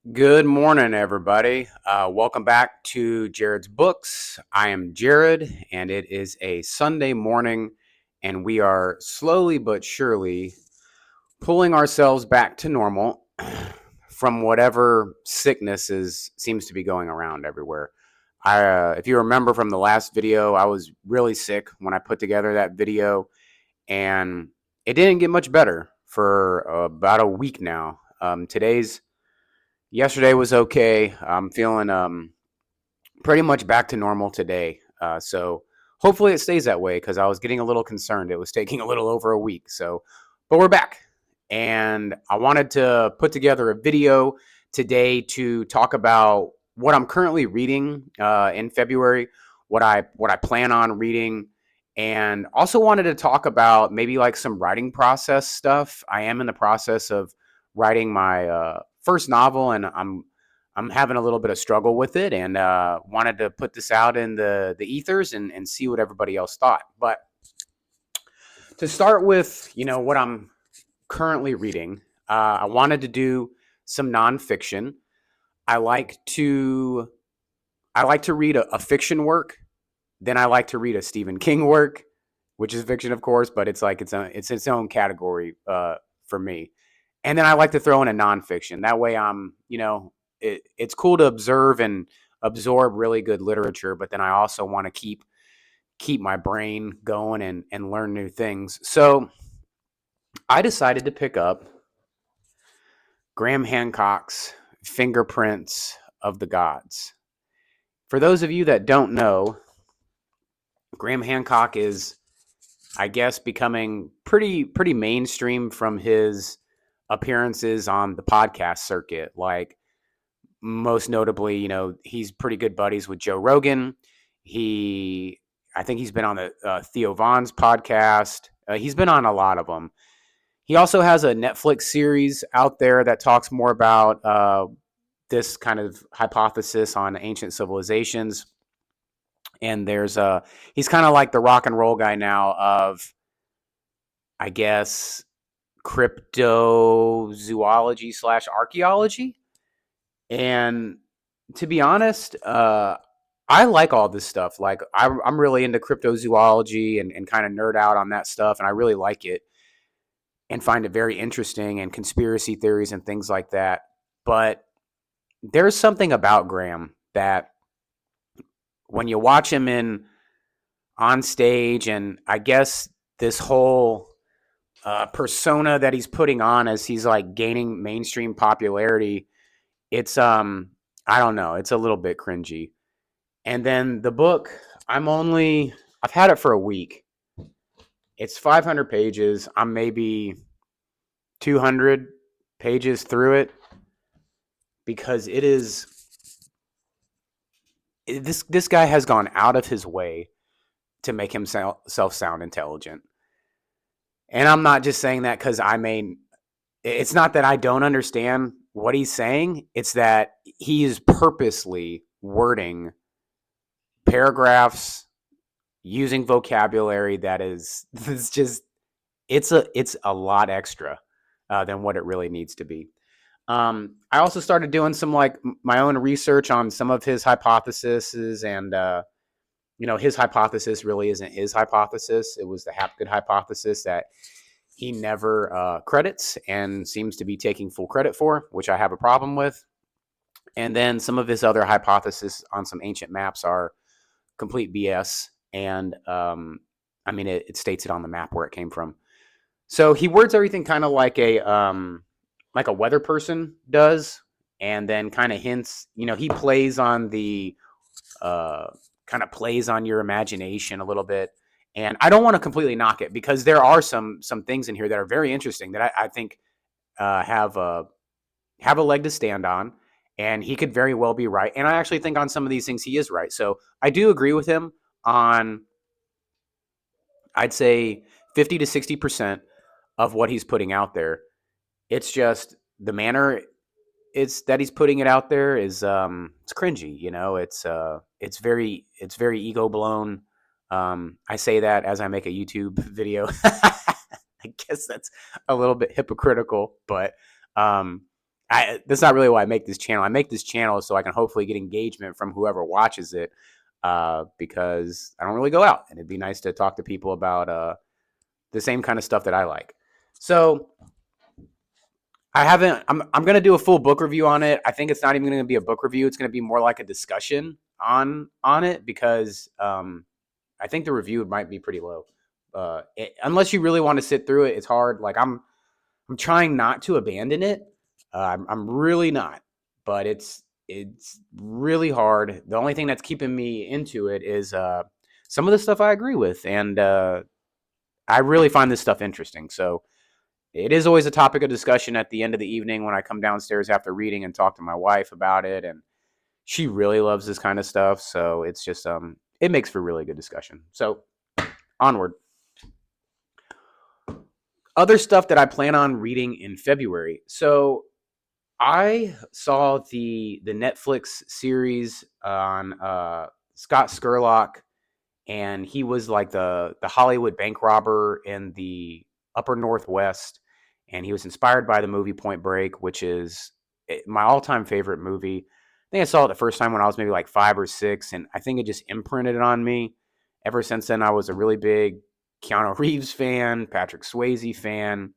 Good morning, everybody. Welcome back to Jared's Books. I am Jared, and it is a Sunday morning, and we are slowly but surely pulling ourselves back to normal from whatever seems to be going around everywhere. If you remember from the last video, I was really sick when I put together that video, and it didn't get much better for about a week now. Yesterday was okay. I'm feeling pretty much back to normal today. So hopefully it stays that way because I was getting a little concerned. It was taking a little over a week. But we're back, and I wanted to put together a video today to talk about what I'm currently reading in February, what I plan on reading, and also wanted to talk about maybe like some writing process stuff. I am in the process of writing my first novel, and I'm having a little bit of struggle with it, and wanted to put this out in the ethers and see what everybody else thought. But to start with, what I'm currently reading, I wanted to do some nonfiction. I like to I like to read a fiction work. Then I like to read a Stephen King work, which is fiction, of course, but it's like its own category for me. And then I like to throw in a nonfiction. That way, it's cool to observe and absorb really good literature, but then I also want to keep my brain going and learn new things. So I decided to pick up Graham Hancock's Fingerprints of the Gods. For those of you that don't know, Graham Hancock is, I guess, becoming pretty mainstream from his appearances on the podcast circuit. Like, most notably, he's pretty good buddies with Joe Rogan. I think he's been on the Theo Vaughn's podcast. He's been on a lot of them. He also has a Netflix series out there that talks more about this kind of hypothesis on ancient civilizations. And he's kind of like the rock and roll guy now of, I guess, cryptozoology slash archaeology. And to be honest, I like all this stuff. Like, I'm really into cryptozoology and kind of nerd out on that stuff, and I really like it and find it very interesting, and conspiracy theories and things like that. But there's something about Graham that when you watch him in on stage, and I guess this whole persona that he's putting on as he's like gaining mainstream popularity, it's I don't know, it's a little bit cringy. And then the book, I've had it for a week. It's 500 pages. I'm maybe 200 pages through it because this guy has gone out of his way to make himself sound intelligent. And I'm not just saying that because it's not that I don't understand what he's saying. It's that he is purposely wording paragraphs using vocabulary that is it's just it's a lot extra than what it really needs to be. I also started doing some like my own research on some of his hypotheses, and his hypothesis really isn't his hypothesis. It was the Hapgood hypothesis that he never credits and seems to be taking full credit for, which I have a problem with. And then some of his other hypotheses on some ancient maps are complete BS. And I mean, it states it on the map where it came from. So he words everything kind of like a weather person does, and then kind of hints. He plays on the kind of plays on your imagination a little bit. And I don't want to completely knock it because there are some things in here that are very interesting that I think have a leg to stand on, and he could very well be right. And I actually think on some of these things he is right. So I do agree with him on, I'd say, 50 to 60% of what he's putting out there. It's just the manner that he's putting it out there is it's cringy. It's very ego blown. I say that as I make a YouTube video. I guess that's a little bit hypocritical, but that's not really why I make this channel. I make this channel so I can hopefully get engagement from whoever watches it, because I don't really go out, and it'd be nice to talk to people about the same kind of stuff that I like. So I haven't. I'm gonna do a full book review on it. I think it's not even gonna be a book review. It's gonna be more like a discussion on it because I think the review might be pretty low. Unless you really want to sit through it, it's hard. Like I'm trying not to abandon it. I'm really not, but it's really hard. The only thing that's keeping me into it is some of the stuff I agree with, and I really find this stuff interesting. So it is always a topic of discussion at the end of the evening when I come downstairs after reading and talk to my wife about it, and she really loves this kind of stuff. So it's just it makes for really good discussion. So onward. Other stuff that I plan on reading in February. So I saw the Netflix series on Scott Skurlock, and he was like the Hollywood bank robber in the Upper Northwest, and he was inspired by the movie Point Break, which is my all-time favorite movie. I think I saw it the first time when I was maybe like 5 or 6, and I think it just imprinted it on me. Ever since then, I was a really big Keanu Reeves fan, Patrick Swayze fan.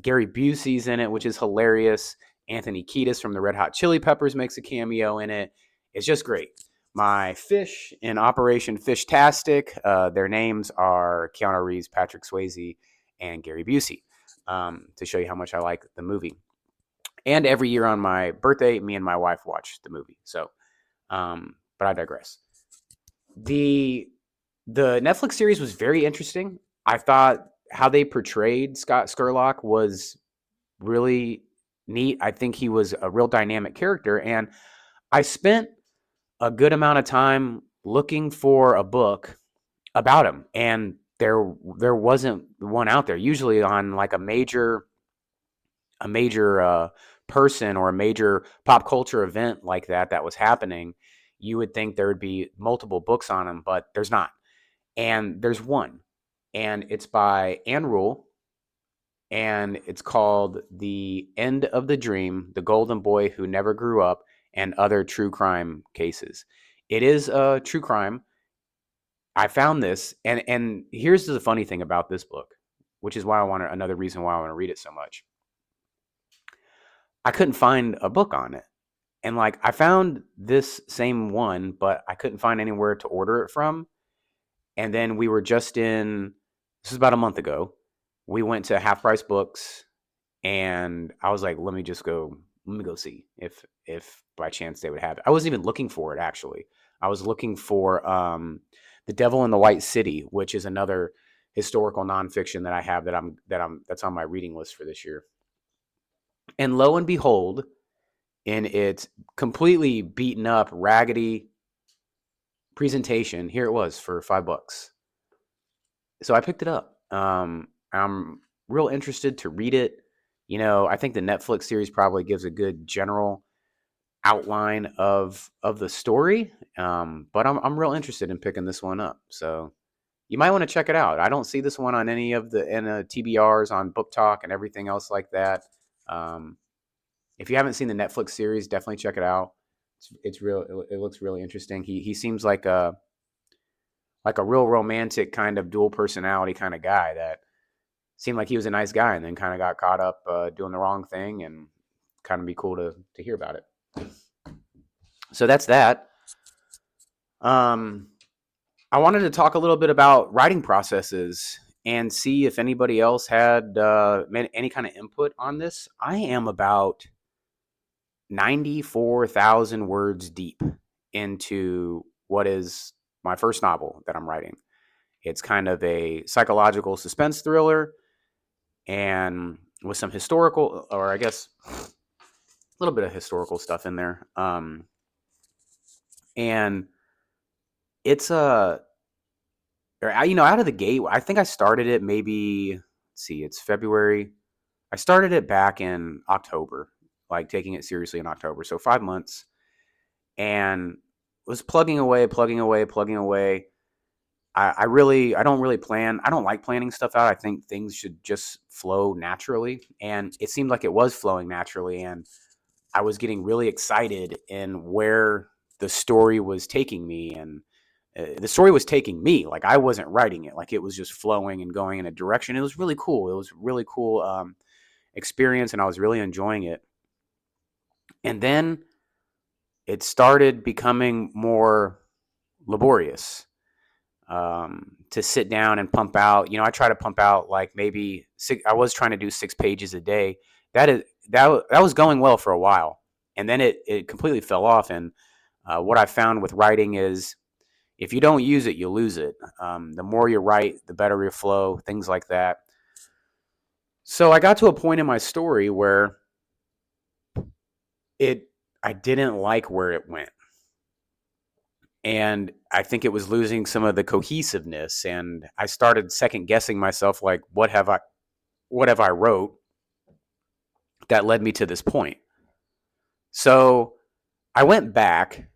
Gary Busey's in it, which is hilarious. Anthony Kiedis from the Red Hot Chili Peppers makes a cameo in it. It's just great. My fish in Operation Fishtastic, their names are Keanu Reeves, Patrick Swayze, and Gary Busey, to show you how much I like the movie. And every year on my birthday, me and my wife watch the movie. So, but I digress. The Netflix series was very interesting. I thought how they portrayed Scott Skurlock was really neat. I think he was a real dynamic character, and I spent a good amount of time looking for a book about him, and there wasn't one out there. Usually on like a major person or a major pop culture event like that was happening, you would think there would be multiple books on him, but there's not. And there's one, and it's by Anne Rule, and it's called The End of the Dream: The Golden Boy Who Never Grew Up and Other True Crime Cases. It is a true crime. I found this, and here's the funny thing about this book, which is why another reason why I want to read it so much. I couldn't find a book on it. And like I found this same one, but I couldn't find anywhere to order it from. And then we were just this is about a month ago. We went to Half Price Books, and I was like, let me go see if by chance they would have it. I wasn't even looking for it, actually. I was looking for The Devil in the White City, which is another historical nonfiction that I have that's on my reading list for this year. And lo and behold, in its completely beaten up, raggedy presentation, here it was for $5. So I picked it up. I'm real interested to read it. You know, I think the Netflix series probably gives a good general outline of the story, but I'm real interested in picking this one up. So you might want to check it out. I don't see this one on any of the TBRs on BookTok and everything else like that. If you haven't seen the Netflix series, definitely check it out. It's real. It looks really interesting. He seems like a real romantic kind of dual personality kind of guy that seemed like he was a nice guy and then kind of got caught up doing the wrong thing, and kind of be cool to hear about it. So that's that. I wanted to talk a little bit about writing processes and see if anybody else had any kind of input on this. I am about 94,000 words deep into what is my first novel that I'm writing. It's kind of a psychological suspense thriller, and with some historical, or I guess a little bit of historical stuff in there. And it's out of the gate, I think I started it maybe, let's see, it's February. I started it back in October, like taking it seriously in October. So 5 months, and was plugging away. I don't really plan. I don't like planning stuff out. I think things should just flow naturally. And it seemed like it was flowing naturally. And I was getting really excited in where the story was taking me, and the story was taking me. Like I wasn't writing it, like it was just flowing and going in a direction. It was really cool. It was really cool experience, and I was really enjoying it. And then it started becoming more laborious, to sit down and pump out. I try to pump out like maybe six. I was trying to do 6 pages a day. That was going well for a while, and then it completely fell off. And what I found with writing is if you don't use it, you lose it. The more you write, the better your flow, things like that. So I got to a point in my story where it I didn't like where it went. And I think it was losing some of the cohesiveness, and I started second guessing myself, like what have I wrote that led me to this point. So I went back.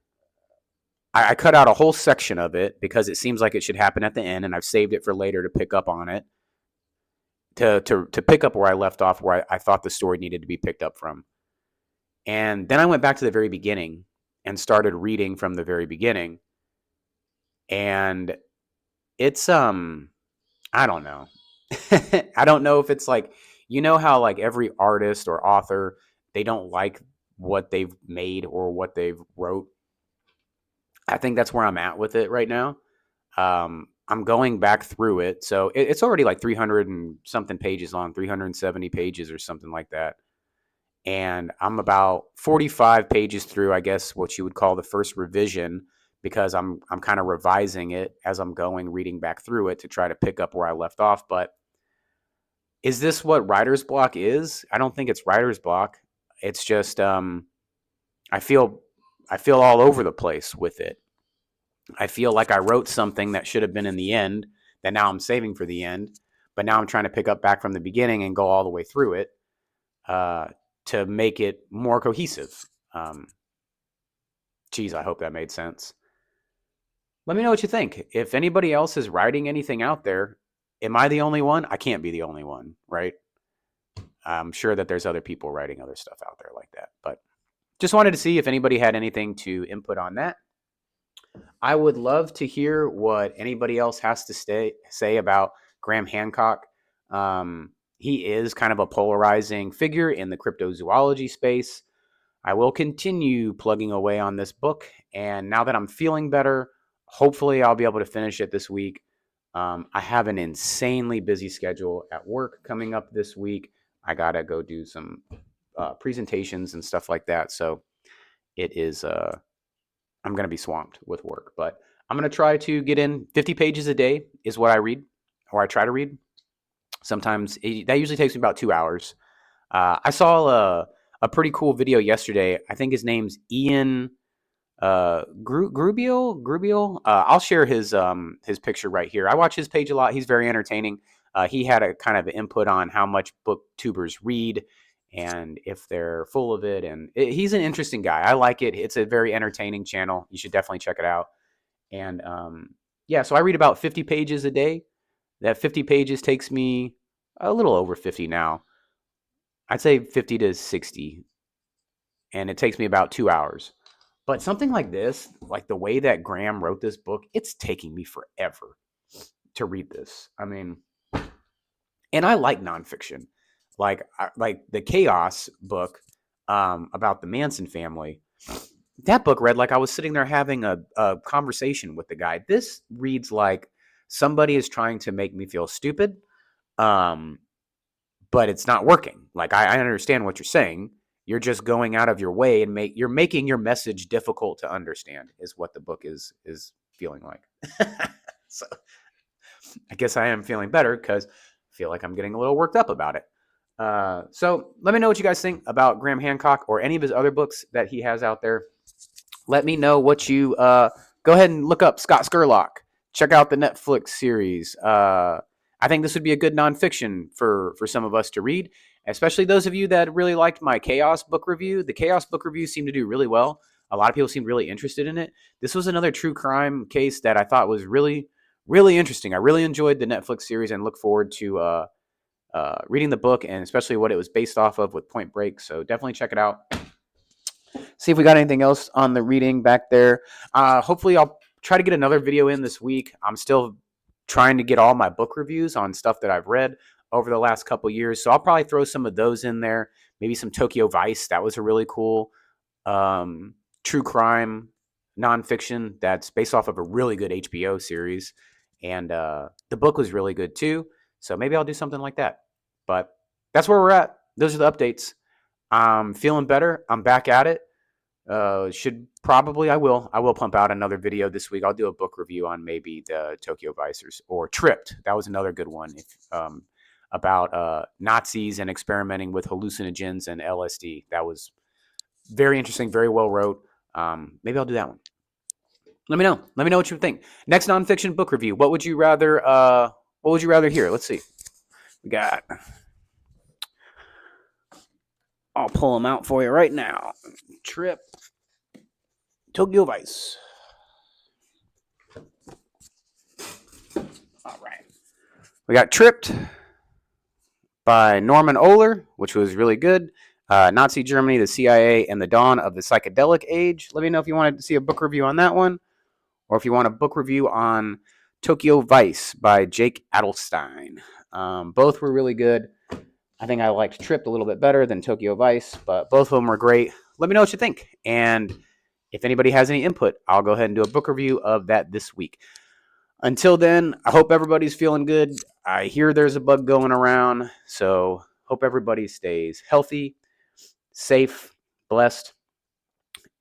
I cut out a whole section of it because it seems like it should happen at the end, and I've saved it for later to pick up on it, to pick up where I left off, where I thought the story needed to be picked up from. And then I went back to the very beginning and started reading from the very beginning. And it's I don't know. I don't know if it's like, how like every artist or author, they don't like what they've made or what they've wrote. I think that's where I'm at with it right now. I'm going back through it. So it's already like 300 and something pages long, 370 pages or something like that. And I'm about 45 pages through, I guess, what you would call the first revision, because I'm kind of revising it as I'm going, reading back through it to try to pick up where I left off. But is this what writer's block is? I don't think it's writer's block. It's just I feel all over the place with it. I feel like I wrote something that should have been in the end that now I'm saving for the end, but now I'm trying to pick up back from the beginning and go all the way through it to make it more cohesive. Geez, I hope that made sense. Let me know what you think. If anybody else is writing anything out there, am I the only one? I can't be the only one, right? I'm sure that there's other people writing other stuff out there like that. But just wanted to see if anybody had anything to input on that. I would love to hear what anybody else has to say about Graham Hancock. He is kind of a polarizing figure in the cryptozoology space. I will continue plugging away on this book, and now that I'm feeling better, hopefully I'll be able to finish it this week. I have an insanely busy schedule at work coming up this week. I gotta go do some presentations and stuff like that, so it is I'm gonna be swamped with work. But I'm gonna try to get in 50 pages a day is what I read, or I try to read. Sometimes that usually takes me about 2 hours. I saw a pretty cool video yesterday. I think his name's Ian Grubiel. I'll share his picture right here. I watch his page a lot. He's very entertaining. He had a kind of input on how much booktubers read and if they're full of it. And he's an interesting guy. I like it. It's a very entertaining channel. You should definitely check it out. And yeah, so I read about 50 pages a day. That 50 pages takes me a little over 50 now. I'd say 50 to 60. And it takes me about 2 hours. But something like this, like the way that Graham wrote this book, it's taking me forever to read this. I mean, and I like nonfiction, like the Chaos book about the Manson family. That book read like I was sitting there having a conversation with the guy. This reads like somebody is trying to make me feel stupid, but it's not working. Like I understand what you're saying. You're just going out of your way and you're making your message difficult to understand is what the book is feeling like. So I guess I am feeling better because I feel like I'm getting a little worked up about it. So let me know what you guys think about Graham Hancock or any of his other books that he has out there. Let me know what you go ahead and look up Scott Scurlock. Check out the Netflix series. I think this would be a good nonfiction for some of us to read, especially those of you that really liked my Chaos book review. The Chaos book review seemed to do really well. A lot of people seemed really interested in it. This was another true crime case that I thought was really, really interesting. I really enjoyed the Netflix series and look forward to reading the book and especially what it was based off of with Point Break. So definitely check it out. See if we got anything else on the reading back there. Hopefully, I'll try to get another video in this week. I'm still trying to get all my book reviews on stuff that I've read over the last couple years. So I'll probably throw some of those in there. Maybe some Tokyo Vice. That was a really cool true crime nonfiction that's based off of a really good HBO series. And the book was really good too. So maybe I'll do something like that. But that's where we're at. Those are the updates. I'm feeling better. I'm back at it. I will pump out another video this week. I'll do a book review on maybe the Tokyo Vice or Tripped. That was another good one. About Nazis and experimenting with hallucinogens and LSD. That was very interesting, very well wrote. Maybe I'll do that one. Let me know. Let me know what you think. Next nonfiction book review. What would you rather? What would you rather hear? Let's see. We got. I'll pull them out for you right now. Trip. Tokyo Vice. All right. We got Tripped by Norman Ohler, which was really good. Nazi Germany, the CIA, and the Dawn of the Psychedelic Age. Let me know if you wanted to see a book review on that one, or if you want a book review on Tokyo Vice by Jake Adelstein. Both were really good. I think I liked Tripped a little bit better than Tokyo Vice, but both of them were great. Let me know what you think. And if anybody has any input, I'll go ahead and do a book review of that this week. Until then, I hope everybody's feeling good. I hear there's a bug going around, so hope everybody stays healthy, safe, blessed,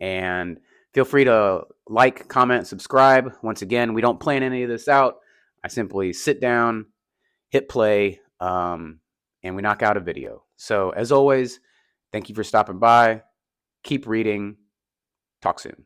and feel free to like, comment, subscribe. Once again, we don't plan any of this out. I simply sit down, hit play, and we knock out a video. So as always, thank you for stopping by. Keep reading. Talk soon.